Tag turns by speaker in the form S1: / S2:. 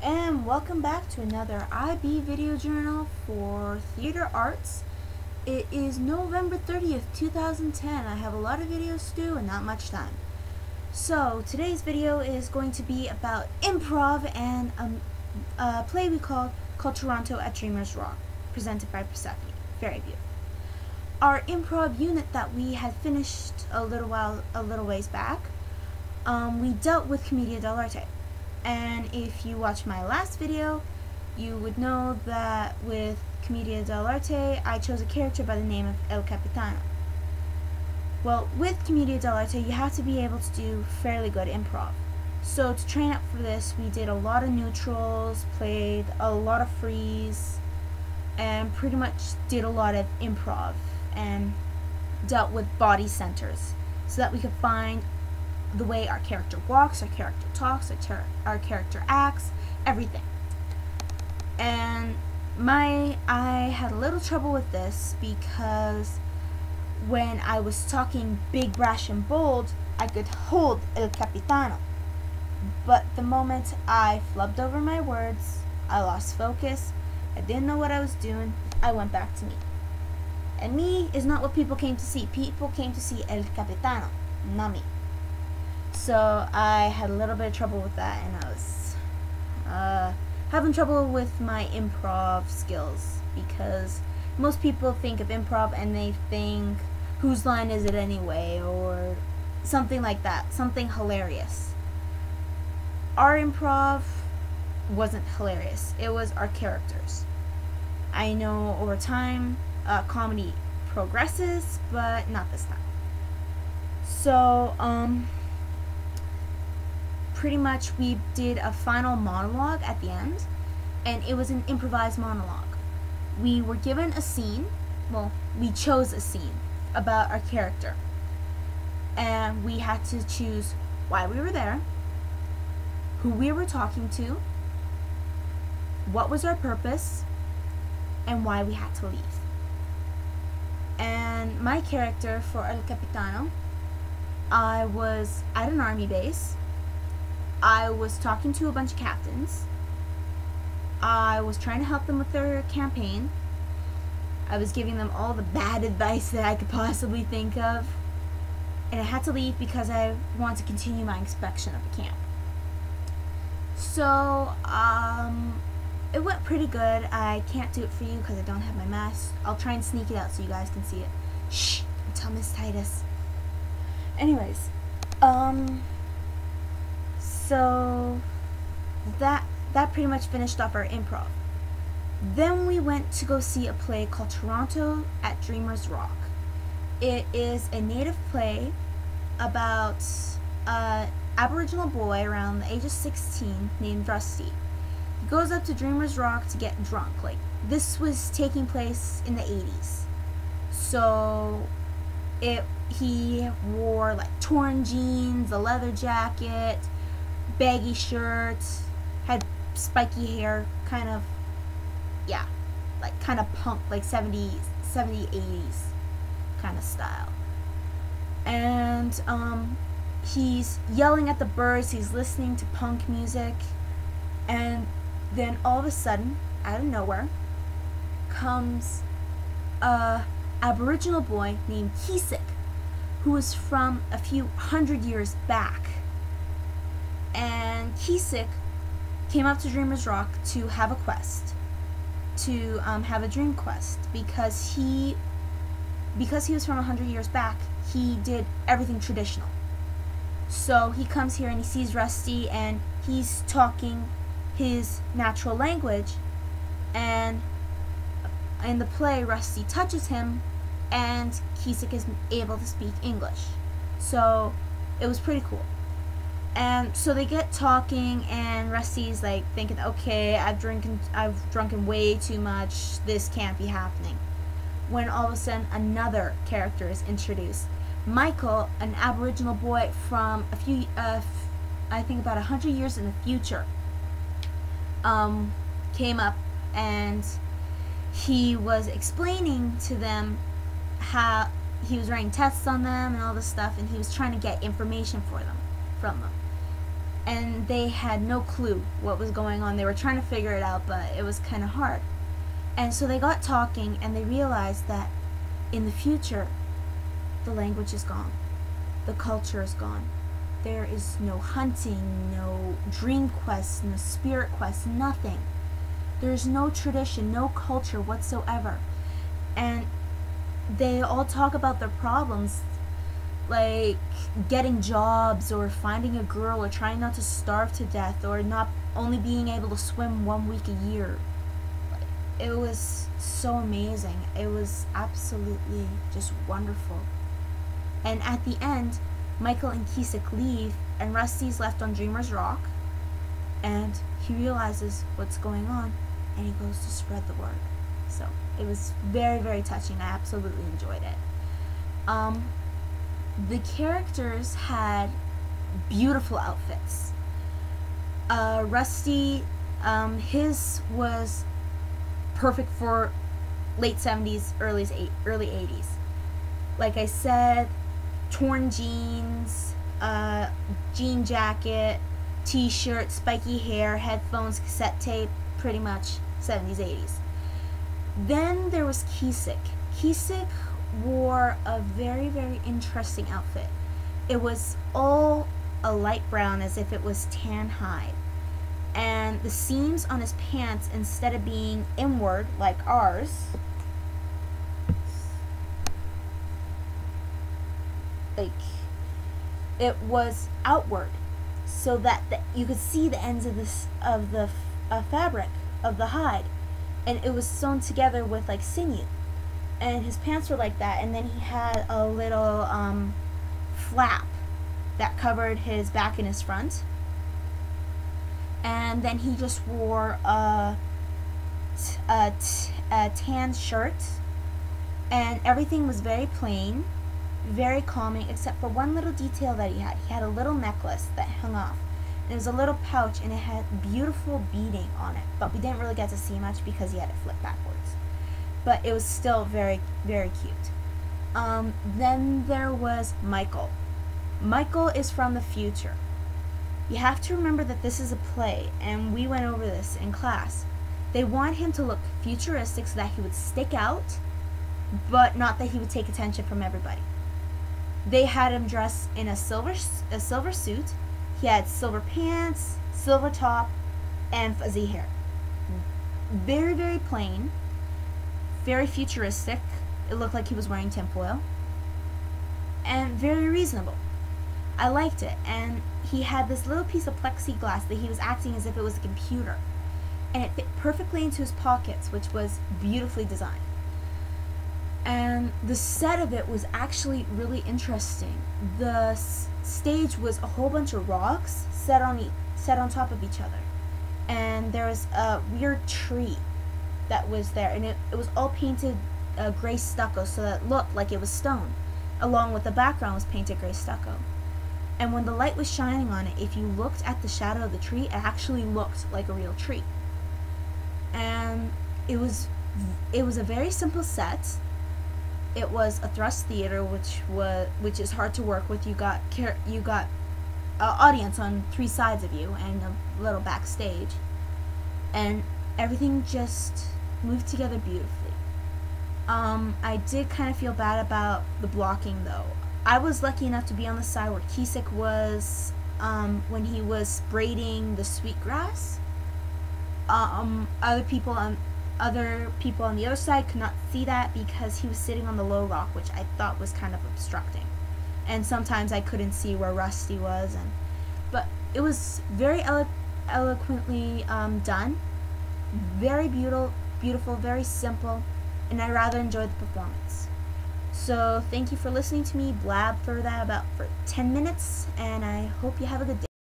S1: and welcome back to another IB video journal for theater arts. It is November 30th, 2010. I have a lot of videos to do and not much time. So today's video is going to be about improv and a play we called Toronto at Dreamers Rock, presented by Persephone. Very beautiful. Our improv unit that we had finished a little ways back, we dealt with Commedia dell'arte. And if you watched my last video, you would know that with Commedia dell'arte, I chose a character by the name of El Capitano. Well, with Commedia dell'arte, you have to be able to do fairly good improv. So to train up for this, we did a lot of neutrals, played a lot of freeze, and pretty much did a lot of improv and dealt with body centers so that we could find the way our character walks, our character talks, our character acts, everything. And I had a little trouble with this because when I was talking big, brash, and bold, I could hold El Capitano. But the moment I flubbed over my words, I lost focus, I didn't know what I was doing, I went back to me. And me is not what people came to see. People came to see El Capitano, not me. So I had a little bit of trouble with that, and I was having trouble with my improv skills because most people think of improv and they think, whose line is it anyway, or something like that, something hilarious. Our improv wasn't hilarious. It was our characters. I know over time comedy progresses, but not this time. So pretty much we did a final monologue at the end, and it was an improvised monologue. We were given a scene, well, we chose a scene about our character, and we had to choose why we were there, who we were talking to, what was our purpose, and why we had to leave. And my character for El Capitano, I was at an army base. I was talking to a bunch of captains. I was trying to help them with their campaign. I was giving them all the bad advice that I could possibly think of. And I had to leave because I wanted to continue my inspection of the camp. So, it went pretty good. I can't do it for you because I don't have my mask. I'll try and sneak it out so you guys can see it. Shh! Don't tell Miss Titus. Anyways, so that pretty much finished off our improv. Then we went to go see a play called Toronto at Dreamers Rock. It is a native play about an Aboriginal boy around the age of 16 named Rusty. He goes up to Dreamers Rock to get drunk. Like, this was taking place in the 80s. So he wore like torn jeans, a leather jacket, baggy shirts, had spiky hair, kind of, yeah, like kind of punk, like 70s, 80s kind of style. And he's yelling at the birds, he's listening to punk music, and then all of a sudden, out of nowhere, comes a Aboriginal boy named Kisik, who was from a few hundred years back. And Kisik came up to Dreamers Rock to have a quest, to have a dream quest, because he was from 100 years back, he did everything traditional. So he comes here and he sees Rusty and he's talking his natural language, and in the play Rusty touches him and Kisik is able to speak English. So it was pretty cool. And so they get talking, and Rusty's like thinking, okay, I've drunken way too much, this can't be happening. When all of a sudden another character is introduced. Michael, an Aboriginal boy from a few, I think about 100 years in the future, came up, and he was explaining to them how he was writing tests on them and all this stuff, and he was trying to get information from them. and they had no clue what was going on. They were trying to figure it out, but it was kind of hard. And so they got talking, and they realized that in the future, the language is gone. The culture is gone. There is no hunting, no dream quests, no spirit quests, nothing. There's no tradition, no culture whatsoever. And they all talk about their problems, like getting jobs or finding a girl or trying not to starve to death or not only being able to swim 1 week a year. It was so amazing. It was absolutely just wonderful. And at the end, Michael and Kisik leave, and Rusty's left on Dreamer's Rock, and he realizes what's going on, and he goes to spread the word. So it was very, very touching. I absolutely enjoyed it. The characters had beautiful outfits. Rusty, his was perfect for late 70s, early 80s. Like I said, torn jeans, jean jacket, t-shirt, spiky hair, headphones, cassette tape, pretty much 70s, 80s. Then there was Kisik. Kisik wore a very, very interesting outfit. It was all a light brown, as if it was tan hide. And the seams on his pants, instead of being inward like ours, like it was outward, so that you could see the ends of the fabric of the hide, and it was sewn together with like sinew. And his pants were like that, and then he had a little flap that covered his back and his front. And then he just wore a tan shirt, and everything was very plain, very calming, except for one little detail that he had. He had a little necklace that hung off. It was a little pouch, and it had beautiful beading on it, but we didn't really get to see much because he had it flipped backwards. But it was still very, very cute. Then there was Michael. Michael is from the future. You have to remember that this is a play, and we went over this in class. They want him to look futuristic so that he would stick out, but not that he would take attention from everybody. They had him dressed in a silver suit. He had silver pants, silver top, and fuzzy hair. Very, very plain. Very futuristic. It looked like he was wearing tinfoil. And very reasonable. I liked it. And he had this little piece of plexiglass that he was acting as if it was a computer. And it fit perfectly into his pockets, which was beautifully designed. And the set of it was actually really interesting. The stage was a whole bunch of rocks set on top of each other. And there was a weird tree that was there, and it was all painted gray stucco, so that it looked like it was stone, along with the background was painted gray stucco. And when the light was shining on it, if you looked at the shadow of the tree, it actually looked like a real tree. And it was a very simple set. It was a thrust theater, which is hard to work with. You got audience on 3 sides of you and a little backstage, and everything just moved together beautifully. I did kind of feel bad about the blocking, though. I was lucky enough to be on the side where Kisik was when he was braiding the sweetgrass. Other people on the other side could not see that because he was sitting on the low rock, which I thought was kind of obstructing. And sometimes I couldn't see where Rusty was, but it was very eloquently done. Very beautiful, very simple, and I rather enjoyed the performance. So thank you for listening to me blab for 10 minutes, and I hope you have a good day.